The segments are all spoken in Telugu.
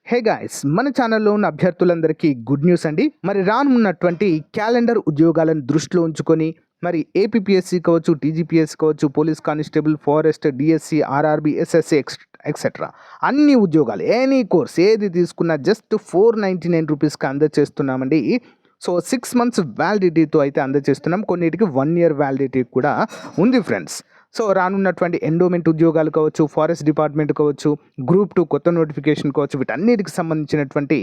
హే గాయ్స్, మన ఛానల్లో ఉన్న అభ్యర్థులందరికీ గుడ్ న్యూస్ అండి. మరి రానున్నటువంటి క్యాలెండర్ ఉద్యోగాలను దృష్టిలో ఉంచుకొని మరి ఏపీపీఎస్సీ కావచ్చు, టీజీపీఎస్సీ కావచ్చు, police constable, forest, DSC, RRB, SSC etcetera అన్ని ఉద్యోగాలు ఎనీ కోర్స్ ఏది తీసుకున్నా జస్ట్ 499 రూపీస్కి అందజేస్తున్నామండి. సో 6 మంత్స్ వ్యాలిడిటీతో అయితే అందజేస్తున్నాం. కొన్నిటికి 1 ఇయర్ వ్యాలిడిటీ కూడా ఉంది ఫ్రెండ్స్. సో రానున్నటువంటి ఎండోమెంట్ ఉద్యోగాలు కావచ్చు, ఫారెస్ట్ డిపార్ట్మెంట్ కావచ్చు, గ్రూప్ 2 కొత్త నోటిఫికేషన్ కావచ్చు, వీటన్నిటికి సంబంధించినటువంటి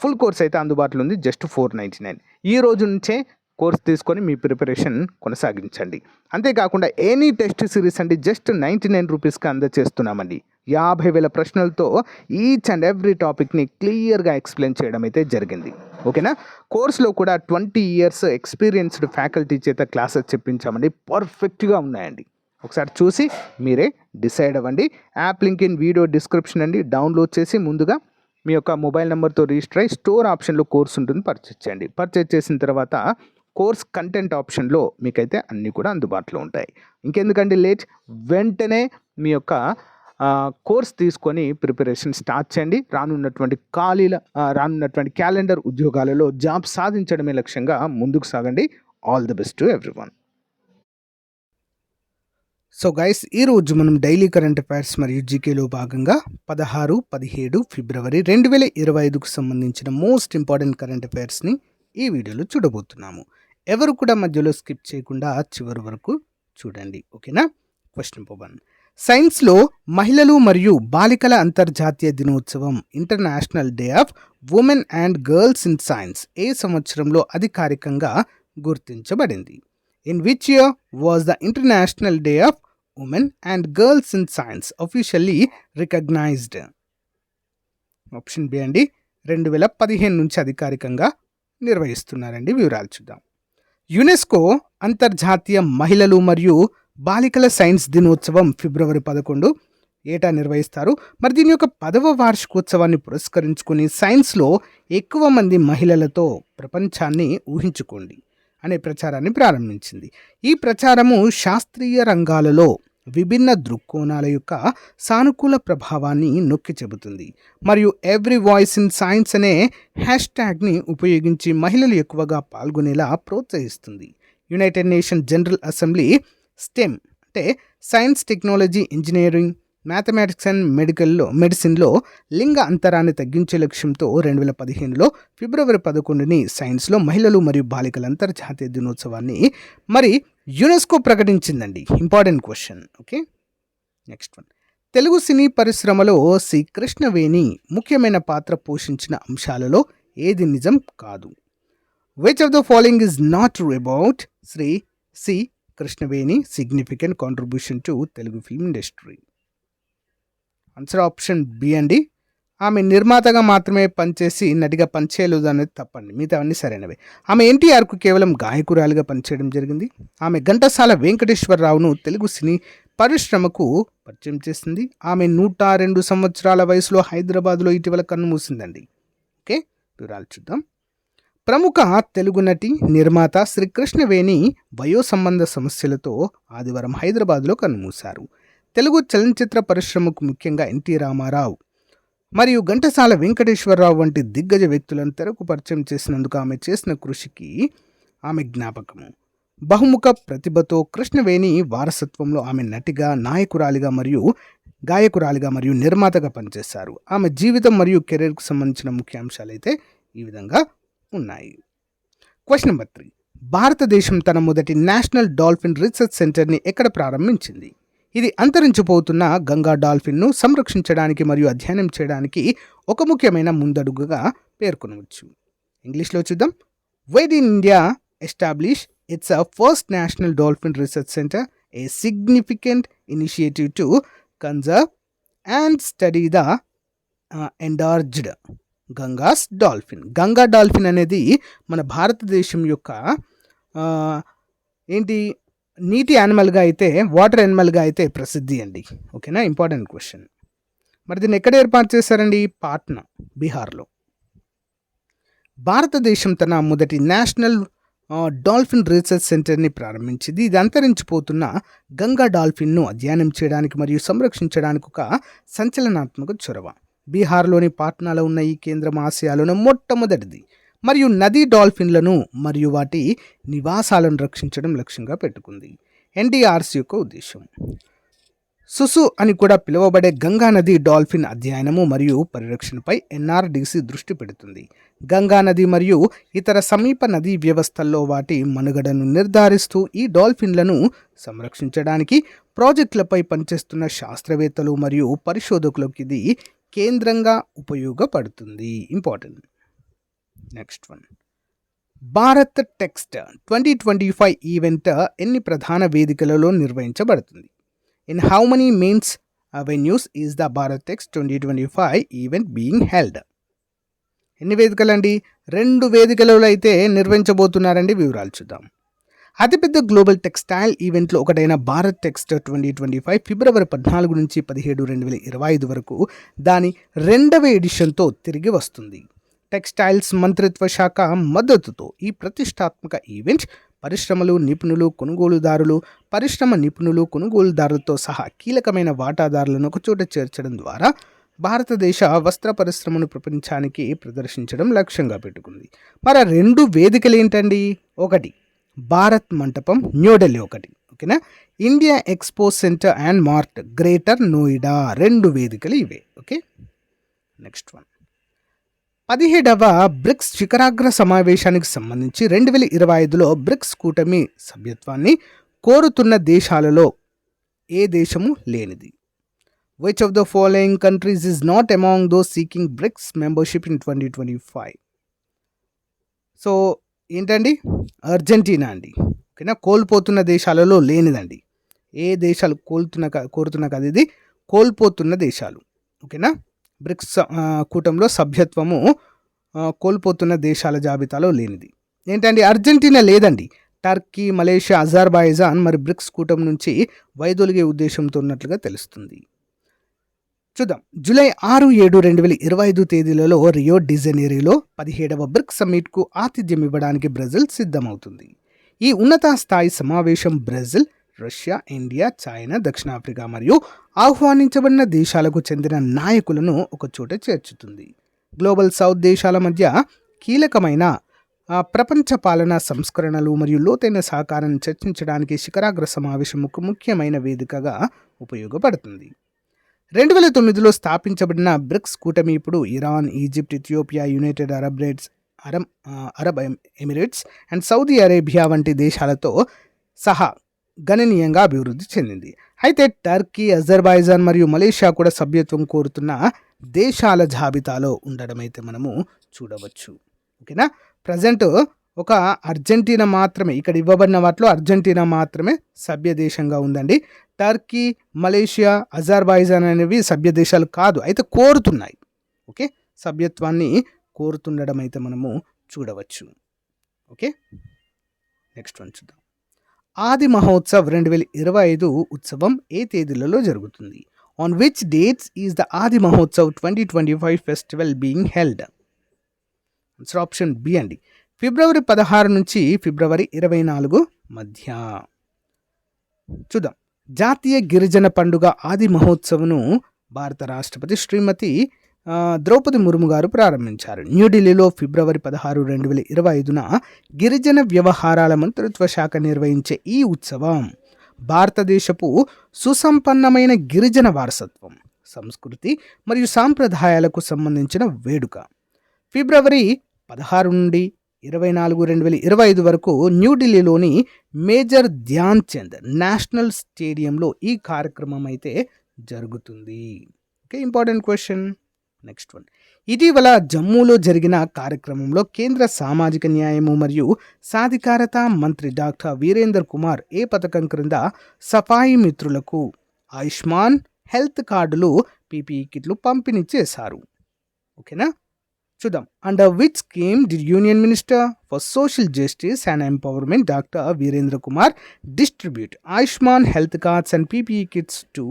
ఫుల్ కోర్స్ అయితే అందుబాటులో ఉంది. జస్ట్ 499. ఈ రోజు నుంచే కోర్స్ తీసుకొని మీ ప్రిపరేషన్ కొనసాగించండి. అంతేకాకుండా ఎనీ టెస్ట్ సిరీస్ అండి జస్ట్ 99 రూపీస్కి అందజేస్తున్నామండి. 50,000 ప్రశ్నలతో ఈచ్ అండ్ ఎవ్రీ టాపిక్ని క్లియర్గా ఎక్స్ప్లెయిన్ చేయడం అయితే జరిగింది. ఓకేనా. కోర్సులో కూడా 20 ఇయర్స్ ఎక్స్పీరియన్స్డ్ ఫ్యాకల్టీ చేత క్లాసెస్ చెప్పించామండి. పర్ఫెక్ట్గా ఉన్నాయండి. ఒకసారి చూసి మీరే డిసైడ్ అవ్వండి. App link in video description అండి. డౌన్లోడ్ చేసి ముందుగా మీ యొక్క మొబైల్ నెంబర్తో రిజిస్టర్ అయ్యి స్టోర్ ఆప్షన్లో కోర్స్ ఉంటుంది, పర్చేజ్ చేయండి. పర్చేజ్ చేసిన తర్వాత కోర్స్ కంటెంట్ ఆప్షన్లో మీకైతే అన్నీ కూడా అందుబాటులో ఉంటాయి. ఇంకెందుకండి లేట్, వెంటనే మీ యొక్క కోర్స్ తీసుకొని ప్రిపరేషన్ స్టార్ట్ చేయండి. రానున్నటువంటి క్యాలెండర్ ఉద్యోగాలలో జాబ్ సాధించడమే లక్ష్యంగా ముందుకు సాగండి. All the best to everyone. So guys, ఈరోజు మనం డైలీ కరెంట్ అఫైర్స్ మరియు జీకేలో భాగంగా 16, 17 ఫిబ్రవరి 2025కు సంబంధించిన మోస్ట్ ఇంపార్టెంట్ కరెంట్ అఫైర్స్ని ఈ వీడియోలో చూడబోతున్నాము. ఎవరు కూడా మధ్యలో స్కిప్ చేయకుండా చివరి వరకు చూడండి. ఓకేనా. Question number 1. సైన్స్లో మహిళలు మరియు బాలికల అంతర్జాతీయ దినోత్సవం international day of women and girls in science ఏ సంవత్సరంలో అధికారికంగా గుర్తించబడింది? In which year was the international day of women and girls in science officially recognised? Option B అండి, 2015 నుంచి అధికారికంగా నిర్వహిస్తున్నారండి. వివరాలు చూద్దాం. యునెస్కో అంతర్జాతీయ మహిళలు మరియు బాలికల సైన్స్ దినోత్సవం ఫిబ్రవరి 11 ఏటా నిర్వహిస్తారు. మరి దీని యొక్క 10వ వార్షికోత్సవాన్ని పురస్కరించుకుని సైన్స్లో ఎక్కువ మంది మహిళలతో ప్రపంచాన్ని ఊహించుకోండి అనే ప్రచారాన్ని ప్రారంభించింది. ఈ ప్రచారము శాస్త్రీయ రంగాలలో విభిన్న దృక్కోణాల యొక్క సానుకూల ప్రభావాన్ని నొక్కి చెబుతుంది మరియు ఎవ్రీ వాయిస్ ఇన్ సైన్స్ అనే హ్యాష్ట్యాగ్ని ఉపయోగించి మహిళలు ఎక్కువగా పాల్గొనేలా ప్రోత్సహిస్తుంది. United Nation General Assembly STEM అంటే science, technology, engineering, mathematics and మెడిసిన్లో లింగ అంతరాన్ని తగ్గించే లక్ష్యంతో 2015లో ఫిబ్రవరి 11ని సైన్స్లో మహిళలు మరియు బాలికల అంతర్జాతీయ దినోత్సవాన్ని మరి యునెస్కో ప్రకటించిందండి. Important question. Okay. Next one. Telugu cine పరిశ్రమలో సి కృష్ణవేణి ముఖ్యమైన పాత్ర పోషించిన అంశాలలో ఏది నిజం కాదు? Which of the following is not true about Shri C Krishnaveni significant contribution to Telugu film industry? Answer option B అండి. ఆమె నిర్మాతగా మాత్రమే పనిచేసి నటిగా పనిచేయలేదు అనేది తప్పండి. మిగతా అన్నీ సరైనవే. ఆమె ఎన్టీఆర్కు కేవలం గాయకురాలిగా పనిచేయడం జరిగింది. ఆమె ఘంటసాల వెంకటేశ్వరరావును తెలుగు సినీ పరిశ్రమకు పరిచయం చేసింది. ఆమె 102 సంవత్సరాల వయసులో హైదరాబాద్లో ఇటీవల కన్నుమూసిందండి. ఓకే, వివరాలు చూద్దాం. ప్రముఖ తెలుగు నటి, నిర్మాత శ్రీ కృష్ణవేణి వయో సంబంధ సమస్యలతో ఆదివారం హైదరాబాద్లో కన్నుమూశారు. తెలుగు చలనచిత్ర పరిశ్రమకు ముఖ్యంగా ఎన్టీ రామారావు మరియు ఘంటసాల వెంకటేశ్వరరావు వంటి దిగ్గజ వ్యక్తులను తెరకు పరిచయం చేసినందుకు ఆమె చేసిన కృషికి ఆమె జ్ఞాపకము. బహుముఖ ప్రతిభతో కృష్ణవేణి వారసత్వంలో ఆమె నటిగా, నాయకురాలిగా మరియు గాయకురాలిగా మరియు నిర్మాతగా పనిచేశారు. ఆమె జీవితం మరియు కెరీర్కు సంబంధించిన ముఖ్య అంశాలు అయితే ఈ విధంగా ఉన్నాయి. Question number 3. భారతదేశం తన మొదటి నేషనల్ డాల్ఫిన్ రీసెర్చ్ సెంటర్ని ఎక్కడ ప్రారంభించింది? ఇది అంతరించిపోతున్న గంగా డాల్ఫిన్ను సంరక్షించడానికి మరియు అధ్యయనం చేయడానికి ఒక ముఖ్యమైన ముందడుగుగా పేర్కొనవచ్చు. ఇంగ్లీష్లో చూద్దాం. Where in India establish its first national dolphin research centre, a significant initiative to conserve and study the endangered Ganges dolphin. Ganga dolphin అనేది మన భారతదేశం యొక్క నీటి యానిమల్గా అయితే, వాటర్ యానిమల్గా అయితే ప్రసిద్ధి అండి. ఓకేనా. Important question. మరి దీన్ని ఎక్కడ ఏర్పాటు చేశారండి? పాట్నా, బీహార్లో. భారతదేశం తన మొదటి నేషనల్ డాల్ఫిన్ రీసెర్చ్ సెంటర్ని ప్రారంభించింది. ఇది అంతరించిపోతున్న గంగా డాల్ఫిన్ను అధ్యయనం చేయడానికి మరియు సంరక్షించడానికి ఒక సంచలనాత్మక చొరవ. బీహార్లోని పాట్నాలో ఉన్న ఈ కేంద్రం ఆసియాలోని మొట్టమొదటిది మరియు నదీ డాల్ఫిన్లను మరియు వాటి నివాసాలను రక్షించడం లక్ష్యంగా పెట్టుకుంది. ఎన్డీఆర్సీ యొక్క ఉద్దేశం సుసు అని కూడా పిలువబడే గంగా నది డాల్ఫిన్ అధ్యయనము మరియు పరిరక్షణపై ఎన్ఆర్డీసీ దృష్టి పెడుతుంది. గంగా నది మరియు ఇతర సమీప నదీ వ్యవస్థల్లో వాటి మనుగడను నిర్ధారిస్తూ ఈ డాల్ఫిన్లను సంరక్షించడానికి ప్రాజెక్టులపై పనిచేస్తున్న శాస్త్రవేత్తలు మరియు పరిశోధకులకు ఇది కేంద్రంగా ఉపయోగపడుతుంది. Important. Next one, Bharat text 2025 event ఎన్ని ప్రధాన వేదికలలో నిర్వహించబడుతుంది? In how many main venues is the Bharat Text 2025 event being held? ఎన్ని వేదికలండి? 2 వేదికలలో అయితే నిర్వహించబోతున్నారండి. వివరాలు చూద్దాం. అతిపెద్ద గ్లోబల్ టెక్స్టైల్ ఈవెంట్లో ఒకటైన భారత్ టెక్స్ట్ 2025 ఫిబ్రవరి 14 నుంచి 17, 2025 వరకు దాని 2వ ఎడిషన్తో తిరిగి వస్తుంది. టెక్స్టైల్స్ మంత్రిత్వ శాఖ మద్దతుతో ఈ ప్రతిష్టాత్మక ఈవెంట్ పరిశ్రమ నిపుణులు కొనుగోలుదారులతో సహా కీలకమైన వాటాదారులను ఒకచోట చేర్చడం ద్వారా భారతదేశ వస్త్ర పరిశ్రమను ప్రపంచానికి ప్రదర్శించడం లక్ష్యంగా పెట్టుకుంది. మరి 2 వేదికలు ఏంటండి? ఒకటి భారత్ మంటపం న్యూఢిల్లీ, ఒకటి ఓకేనా India expo centre and mart greater Noida. 2 వేదికలు ఇవే. ఓకే. నెక్స్ట్ వన్, 17వ బ్రిక్స్ శిఖరాగ్ర సమావేశానికి సంబంధించి 2025లో బ్రిక్స్ కూటమి సభ్యత్వాన్ని కోరుతున్న దేశాలలో ఏ దేశము లేనిది? Which of the following countries is not among those seeking BRICS membership in 2025? So ఏంటండి? అర్జెంటీనా అండి. ఓకేనా, కోల్పోతున్న దేశాలలో లేనిదండి. ఏ దేశాలు కోరుతున్న కదా, ఇది కోల్పోతున్న దేశాలు. ఓకేనా, బ్రిక్స్ కూటంలో సభ్యత్వము కోల్పోతున్న దేశాల జాబితాలో లేనిది ఏంటండి? అర్జెంటీనా లేదండి. టర్కీ, మలేషియా, అజర్బైజాన్ మరి బ్రిక్స్ కూటమి నుంచి వైదొలిగే ఉద్దేశంతో ఉన్నట్లుగా తెలుస్తుంది. చూద్దాం. జూలై 6, 7, 2025 తేదీలలో రియో డిజెనీరోలో 17వ బ్రిక్స్ సమ్మిట్కు ఆతిథ్యం ఇవ్వడానికి బ్రెజిల్ సిద్ధమవుతుంది. ఈ ఉన్నత స్థాయి సమావేశం బ్రెజిల్, రష్యా, ఇండియా, చైనా, దక్షిణాఫ్రికా మరియు ఆహ్వానించబడిన దేశాలకు చెందిన నాయకులను ఒకచోట చేర్చుతుంది. గ్లోబల్ సౌత్ దేశాల మధ్య కీలకమైన ప్రపంచ పాలనా సంస్కరణలు మరియు లోతైన సహకారాన్ని చర్చించడానికి శిఖరాగ్ర సమావేశం ఒక ముఖ్యమైన వేదికగా ఉపయోగపడుతుంది. 2009లో స్థాపించబడిన బ్రిక్స్ కూటమి ఇప్పుడు Iran, Egypt, Ethiopia, United Arab Emirates and Saudi Arabia వంటి దేశాలతో సహా గణనీయంగా అభివృద్ధి చెందింది. అయితే టర్కీ, అజర్బైజాన్ మరియు మలేషియా కూడా సభ్యత్వం కోరుతున్న దేశాల జాబితాలో ఉండడం అయితే మనము చూడవచ్చు. ఓకేనా, ప్రజెంట్ ఒక అర్జెంటీనా మాత్రమే, ఇక్కడ ఇవ్వబడిన వాటిలో అర్జెంటీనా మాత్రమే సభ్య దేశంగా ఉందండి. టర్కీ, మలేషియా, అజర్బైజాన్ అనేవి సభ్య దేశాలు కాదు, అయితే కోరుతున్నాయి. ఓకే, సభ్యత్వాన్ని కోరుతుండడం అయితే మనము చూడవచ్చు. ఓకే. నెక్స్ట్ వన్ చూద్దాం. ఆది మహోత్సవ్ 2025 ఉత్సవం ఏ తేదీలలో జరుగుతుంది? On which dates is the Aadi Mahotsav 2025 festival being held? Answer option B అండి. ఫిబ్రవరి 16 నుంచి ఫిబ్రవరి 24 మధ్య. చూద్దాం. జాతీయ గిరిజన పండుగ ఆది మహోత్సవ్ను భారత రాష్ట్రపతి శ్రీమతి ద్రౌపది ముర్ము గారు ప్రారంభించారు. న్యూఢిల్లీలో ఫిబ్రవరి 16, 2025న గిరిజన వ్యవహారాల మంత్రిత్వ శాఖ నిర్వహించే ఈ ఉత్సవం భారతదేశపు సుసంపన్నమైన గిరిజన వారసత్వం, సంస్కృతి మరియు సాంప్రదాయాలకు సంబంధించిన వేడుక. ఫిబ్రవరి 16 నుండి 24, 2025 వరకు న్యూఢిల్లీలోని మేజర్ ధ్యాన్ చంద్ నేషనల్ స్టేడియంలో ఈ కార్యక్రమం అయితే జరుగుతుంది. Okay, important question. Next one. ఇటీవల జమ్మూలో జరిగిన కార్యక్రమంలో కేంద్ర సామాజిక న్యాయము మరియు సాధికారత మంత్రి డాక్టర్ వీరేందర్ కుమార్ ఏ పథకం క్రింద సఫాయి మిత్రులకు ఆయుష్మాన్ హెల్త్ కార్డులు, పీపీఈ కిట్లు పంపిణీ చేశారు? ఓకేనా, చూద్దాం. Under which scheme the union minister for social justice and empowerment doctor Virendra Kumar distribute Ayushman health cards and PPE kits to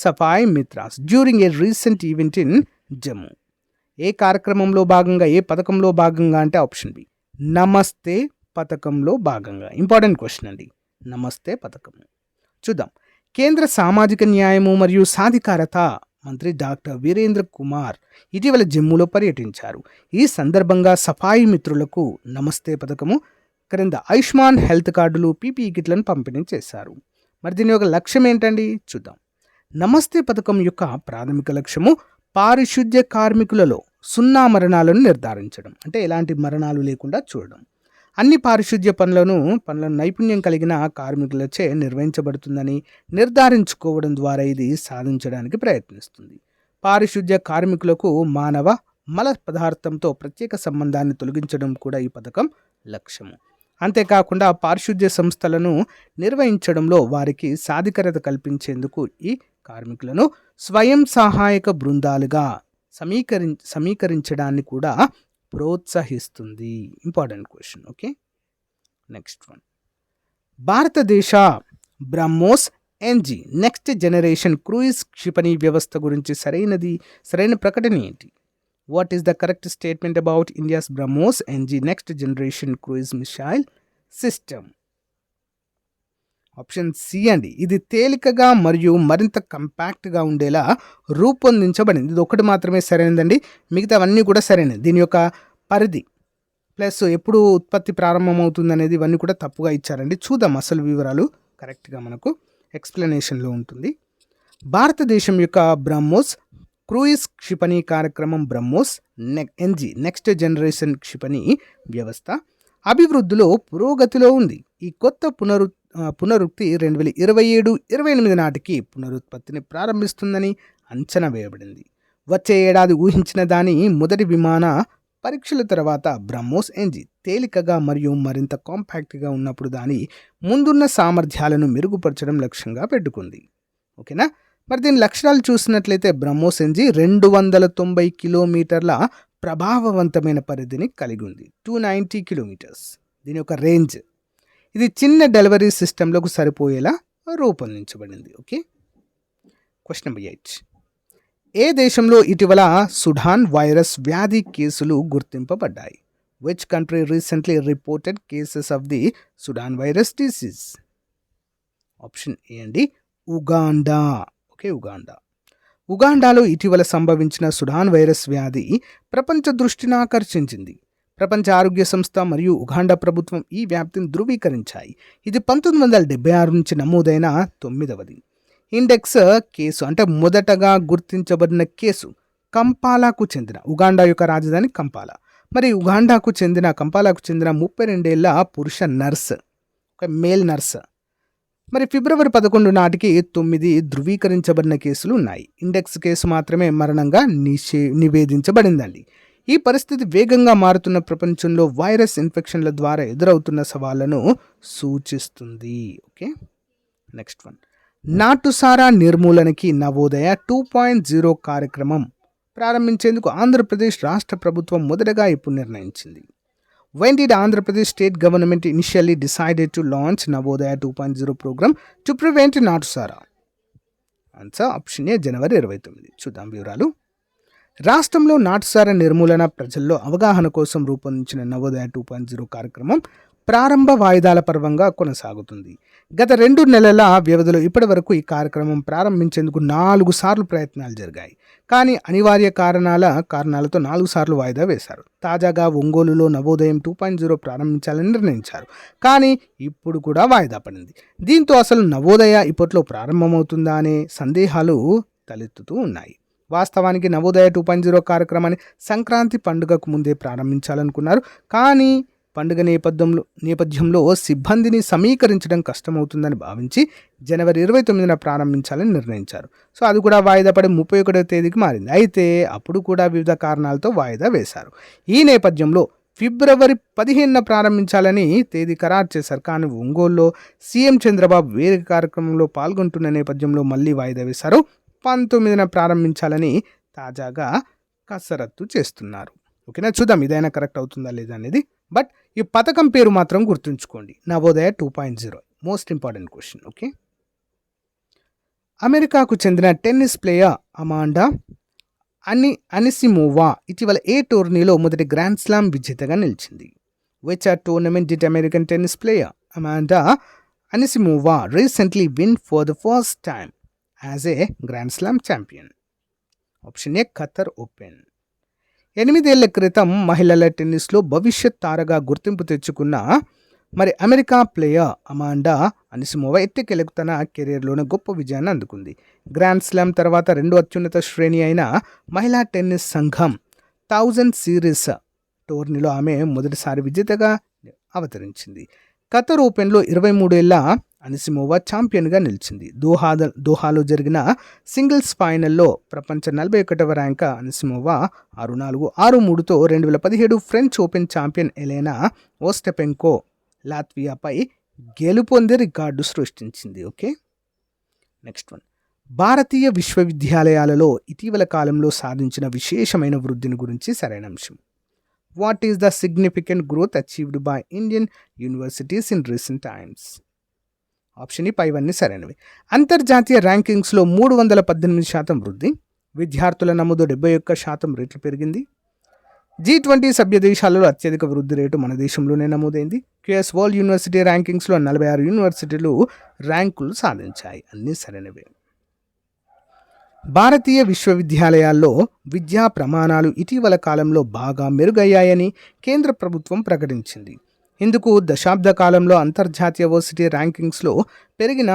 Safai Mitras during a recent event in Jammu? ఏ కార్యక్రమంలో భాగంగా, ఏ పథకంలో భాగంగా అంటే ఆప్షన్ బి నమస్తే పథకంలో భాగంగా. ఇంపార్టెంట్ క్వశ్చన్ అండి, నమస్తే పథకం. చూద్దాం. కేంద్ర సామాజిక న్యాయము మరియు సాధికారత మంత్రి డాక్టర్ వీరేంద్ర కుమార్ ఇటీవల జమ్మూలో పర్యటించారు. ఈ సందర్భంగా సఫాయి మిత్రులకు నమస్తే పథకము క్రింద ఆయుష్మాన్ హెల్త్ కార్డులు, పీపీఈ కిట్లను పంపిణీ చేశారు. మరి దీని యొక్క లక్ష్యం ఏంటండి చూద్దాం. నమస్తే పథకం యొక్క ప్రాథమిక లక్ష్యము పారిశుద్ధ్య కార్మికులలో 0 మరణాలను నిర్ధారించడం, అంటే ఎలాంటి మరణాలు లేకుండా చూడడం. అన్ని పారిశుద్ధ్య పనులను నైపుణ్యం కలిగిన కార్మికులచే నిర్వహించబడుతుందని నిర్ధారించుకోవడం ద్వారా ఇది సాధించడానికి ప్రయత్నిస్తుంది. పారిశుద్ధ్య కార్మికులకు మానవ మల పదార్థంతో ప్రత్యేక సంబంధాన్ని తొలగించడం కూడా ఈ పథకం లక్ష్యము. అంతేకాకుండా పారిశుద్ధ్య సంస్థలను నిర్వహించడంలో వారికి సాధికారత కల్పించేందుకు ఈ కార్మికులను స్వయం సహాయక బృందాలుగా సమీకరించడాన్ని కూడా ప్రోత్సహిస్తుంది. Important question. Okay, next one. భారతదేశ BrahMos NG next generation cruise క్షిపణి వ్యవస్థ గురించి సరైన ప్రకటన ఏంటి? What is the correct statement about India's BrahMos NG next generation cruise missile system? Option C అండి. ఇది తేలికగా మరియు మరింత కంపాక్ట్గా ఉండేలా రూపొందించబడింది. ఇది ఒకటి మాత్రమే సరైనదండి, మిగతావన్నీ కూడా సరైనది. దీని యొక్క పరిధి ప్లస్ ఎప్పుడు ఉత్పత్తి ప్రారంభమవుతుంది అనేది ఇవన్నీ కూడా తప్పుగా ఇచ్చారండి. చూద్దాం అసలు వివరాలు కరెక్ట్గా మనకు ఎక్స్ప్లెనేషన్లో ఉంటుంది. భారతదేశం యొక్క బ్రహ్మోస్ క్రూయిజ్ క్షిపణి కార్యక్రమం బ్రహ్మోస్ ఎన్జీ నెక్స్ట్ జనరేషన్ క్షిపణి వ్యవస్థ అభివృద్ధిలో పురోగతిలో ఉంది. ఈ కొత్త పునరుక్తి 2027-28 నాటికి పునరుత్పత్తిని ప్రారంభిస్తుందని అంచనా వేయబడింది. వచ్చే ఏడాది ఊహించిన దాని మొదటి విమాన పరీక్షల తర్వాత బ్రహ్మోస్ ఎన్జీ తేలికగా మరియు మరింత కాంపాక్ట్గా ఉన్నప్పుడు దాని ముందున్న సామర్థ్యాలను మెరుగుపరచడం లక్ష్యంగా పెట్టుకుంది. ఓకేనా. మరి దీని లక్షణాలు చూసినట్లయితే బ్రహ్మోస్ ఎన్జీ 290 కిలోమీటర్ల ప్రభావవంతమైన పరిధిని కలిగి ఉంది. 290 కిలోమీటర్స్ దీని యొక్క రేంజ్. ఇది చిన్న డెలివరీ సిస్టంలకు సరిపోయేలా రూపొందించబడింది. Okay, question number 8. ఏ దేశంలో ఇటీవల సుడాన్ వైరస్ వ్యాధి కేసులు గుర్తింపబడ్డాయి? Which country recently reported cases of the Sudan virus disease? Option A అండి, ఉగాండా. ఓకే, ఉగాండాలో ఇటీవల సంభవించిన సుడాన్ వైరస్ వ్యాధి ప్రపంచ దృష్టిని ఆకర్షించింది. ప్రపంచ ఆరోగ్య సంస్థ మరియు ఉగాండా ప్రభుత్వం ఈ వ్యాప్తిని ధృవీకరించాయి. ఇది 1976 నుంచి నమోదైన 9వది ఇండెక్స్ కేసు, అంటే మొదటగా గుర్తించబడిన కేసు కంపాలాకు చెందిన, ఉగాండా యొక్క రాజధాని కంపాలా. మరి ఉగాండాకు చెందిన కంపాలాకు చెందిన 32 ఏళ్ల పురుష నర్స్, ఒక మేల్ నర్స్. మరి ఫిబ్రవరి 11 నాటికి 9 ధృవీకరించబడిన కేసులు ఉన్నాయి. ఇండెక్స్ కేసు మాత్రమే మరణంగా నివేదించబడిందండి. ఈ పరిస్థితి వేగంగా మారుతున్న ప్రపంచంలో వైరస్ ఇన్ఫెక్షన్ల ద్వారా ఎదురవుతున్న సవాళ్లను సూచిస్తుంది. Okay, next one. నాటుసారా నిర్మూలనకి నవోదయ 2.0 కార్యక్రమం ప్రారంభించేందుకు ఆంధ్రప్రదేశ్ రాష్ట్ర ప్రభుత్వం మొదటగా ఇప్పుడు నిర్ణయించింది. When did Andhra Pradesh state government initially decided to launch Navodaya 2.0 program to prevent Natusara? Answer option A, January 29. చూద్దాం వివరాలు. రాష్ట్రంలో నాటుసారా నిర్మూలన ప్రజల్లో అవగాహన కోసం రూపొందించిన నవోదయ 2.0 కార్యక్రమం ప్రారంభ వాయిదాల పర్వంగా కొనసాగుతుంది. గత 2 నెలల వ్యవధిలో ఇప్పటి వరకు ఈ కార్యక్రమం ప్రారంభించేందుకు 4 సార్లు ప్రయత్నాలు జరిగాయి. కానీ అనివార్య కారణాలతో 4 సార్లు వాయిదా వేశారు. తాజాగా ఒంగోలులో నవోదయం 2.0 ప్రారంభించాలని నిర్ణయించారు. కానీ ఇప్పుడు కూడా వాయిదా పడింది. దీంతో అసలు నవోదయ ఇప్పట్లో ప్రారంభమవుతుందా అనే సందేహాలు తలెత్తుతూ ఉన్నాయి. వాస్తవానికి నవోదయ 2.0 కార్యక్రమాన్ని సంక్రాంతి పండుగకు ముందే ప్రారంభించాలనుకున్నారు. కానీ పండుగ నేపథ్యంలో సిబ్బందిని సమీకరించడం కష్టమవుతుందని భావించి జనవరి 29న ప్రారంభించాలని నిర్ణయించారు. సో అది కూడా వాయిదా పడి 31వ తేదీకి మారింది. అయితే అప్పుడు కూడా వివిధ కారణాలతో వాయిదా వేశారు. ఈ నేపథ్యంలో ఫిబ్రవరి 15న ప్రారంభించాలని తేదీ ఖరారు చేశారు. కానీ ఒంగోలులో సీఎం చంద్రబాబు వేరే కార్యక్రమంలో పాల్గొంటున్న నేపథ్యంలో మళ్ళీ వాయిదా వేశారు. 19న ప్రారంభించాలని తాజాగా కసరత్తు చేస్తున్నారు. ఓకేనా, చూద్దాం ఇదైనా కరెక్ట్ అవుతుందా లేదా అనేది. బట్ ఈ పథకం పేరు మాత్రం గుర్తుంచుకోండి, Navodaya 2.0. Most important question. Okay, అమెరికాకు చెందిన టెన్నిస్ ప్లేయర్ అమాండా అనిసిమోవా ఇటీవల ఏ టోర్నీలో మొదటి గ్రాండ్ స్లామ్ విజేతగా నిలిచింది? Which tournament did American tennis player అమాండా Anisimova recently win for the first time as a grand slam champion? Option A Qatar open. 8 ఏళ్ల క్రితం మహిళల టెన్నిస్లో భవిష్యత్ తారగా గుర్తింపు తెచ్చుకున్న అమెరికా ప్లేయర్ అమాండా అనిసిమోవా ఎట్టకేలకు తన కెరీర్లోనే గొప్ప విజయాన్ని అందుకుంది. గ్రాండ్ స్లామ్ తర్వాత రెండో అత్యున్నత శ్రేణి అయిన మహిళా టెన్నిస్ సంఘం 1000 సిరీస్ టోర్నీలో ఆమె మొదటిసారి విజేతగా అవతరించింది. ఖతర్ ఓపెన్లో 23 ఏళ్ల అనిసిమోవా ఛాంపియన్గా నిలిచింది. దోహాలో జరిగిన సింగిల్స్ ఫైనల్లో ప్రపంచ 41వ ర్యాంక్ అనిసిమోవా 6-4, 6-3తో 2017 French Open champion Elena Ostapenko లాత్వియాపై గెలుపొంది రికార్డు సృష్టించింది. Okay, next one. భారతీయ విశ్వవిద్యాలయాలలో ఇటీవల కాలంలో సాధించిన విశేషమైన వృద్ధిని గురించి సరైన అంశం. What is the significant growth achieved by Indian universities in recent times? Option E పైవన్నీ సరైనవి. అంతర్జాతీయ ర్యాంకింగ్స్లో 318% వృద్ధి, విద్యార్థుల నమోదు 71% రేట్లు పెరిగింది. G20 సభ్య దేశాలలో అత్యధిక వృద్ధి రేటు మన దేశంలోనే నమోదైంది. క్యూఎస్ వరల్డ్ యూనివర్సిటీ ర్యాంకింగ్స్లో 46 యూనివర్సిటీలు ర్యాంకులు సాధించాయి. అన్నీ సరైనవే. భారతీయ విశ్వవిద్యాలయాల్లో విద్యా ప్రమాణాలు ఇటీవల కాలంలో బాగా మెరుగయ్యాయని కేంద్ర ప్రభుత్వం ప్రకటించింది. ఇందుకు దశాబ్ద కాలంలో అంతర్జాతీయ వర్సిటీ ర్యాంకింగ్స్లో పెరిగిన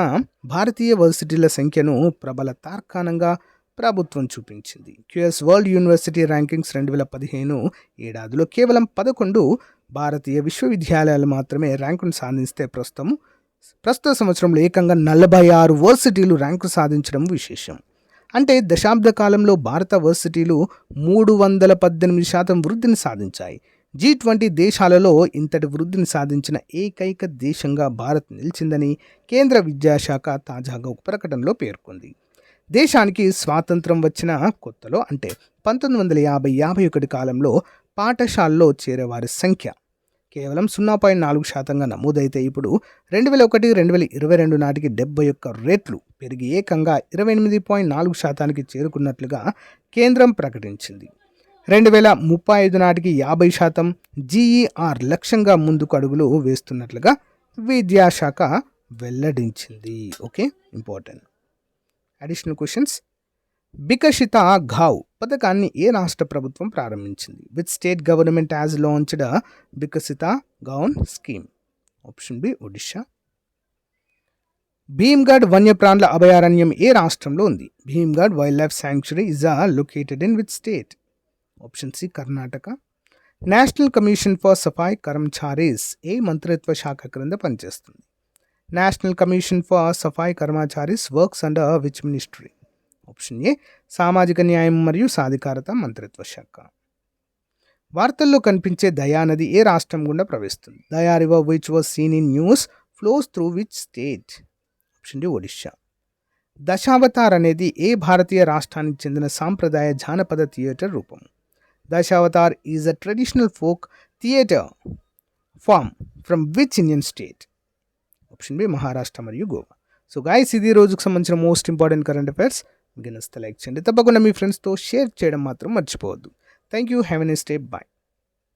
భారతీయ వర్సిటీల సంఖ్యను ప్రబల తార్కాణంగా ప్రభుత్వం చూపించింది. క్యూఎస్ వరల్డ్ యూనివర్సిటీ ర్యాంకింగ్స్ 2015 ఏడాదిలో కేవలం 11 భారతీయ విశ్వవిద్యాలయాలు మాత్రమే ర్యాంకును సాధిస్తే ప్రస్తుత సంవత్సరంలో ఏకంగా 46 వర్సిటీలు ర్యాంకు సాధించడం విశేషం. అంటే దశాబ్ద కాలంలో భారత వర్సిటీలు 318% వృద్ధిని సాధించాయి. G20 దేశాలలో ఇంతటి వృద్ధిని సాధించిన ఏకైక దేశంగా భారత్ నిలిచిందని కేంద్ర విద్యాశాఖ తాజాగా ఒక ప్రకటనలో పేర్కొంది. దేశానికి స్వాతంత్రం వచ్చిన కొత్తలో అంటే 1950-51 కాలంలో పాఠశాలలో చేరేవారి సంఖ్య కేవలం 0.4% నమోదైతే ఇప్పుడు 2001-2022 నాటికి 71 రెట్లు పెరిగి ఏకంగా 28.4% చేరుకున్నట్లుగా కేంద్రం ప్రకటించింది. 2035 నాటికి 50% GER లక్ష్యంగా ముందుకు అడుగులు వేస్తున్నట్లుగా విద్యాశాఖ వెల్లడించింది. Okay, important. Additional questions. Biksita Gaon పథకాన్ని ఏ రాష్ట్ర ప్రభుత్వం ప్రారంభించింది? Which state government has launched Biksita Gaon scheme? Option B Odisha. Bhimgad వన్యప్రాణుల అభయారణ్యం ఏ రాష్ట్రంలో ఉంది? Bhimgad wildlife sanctuary is located in which state? Option C Karnataka. National commission for Safai Karmacharis ఏ మంత్రిత్వ శాఖ క్రింద పనిచేస్తుంది? National commission for Safai Karmacharis works under which ministry? Option A సామాజిక న్యాయం మరియు సాధికారత మంత్రిత్వ శాఖ. వార్తల్లో కనిపించే దయా నది ఏ రాష్ట్రం గుండా ప్రవహిస్తుంది? Daya river which was seen in news flows through which state? Option D Odisha. Dashavatar అనేది ఏ భారతీయ రాష్ట్రానికి చెందిన సాంప్రదాయ జానపద థియేటర్ రూపం? Dashavatar is a traditional folk theatre form from which Indian state? Option B Maharashtra మరియు గోవా. సో గైస్, ఇది రోజుకు సంబంధించిన మోస్ట్ ఇంపార్టెంట్ కరెంట్ అఫైర్స్. మీకు నచ్చితే లైక్ చేయండి, తప్పకుండా మీ ఫ్రెండ్స్తో షేర్ చేయడం మాత్రం మర్చిపోవద్దు. Thank you. Have a nice day. By.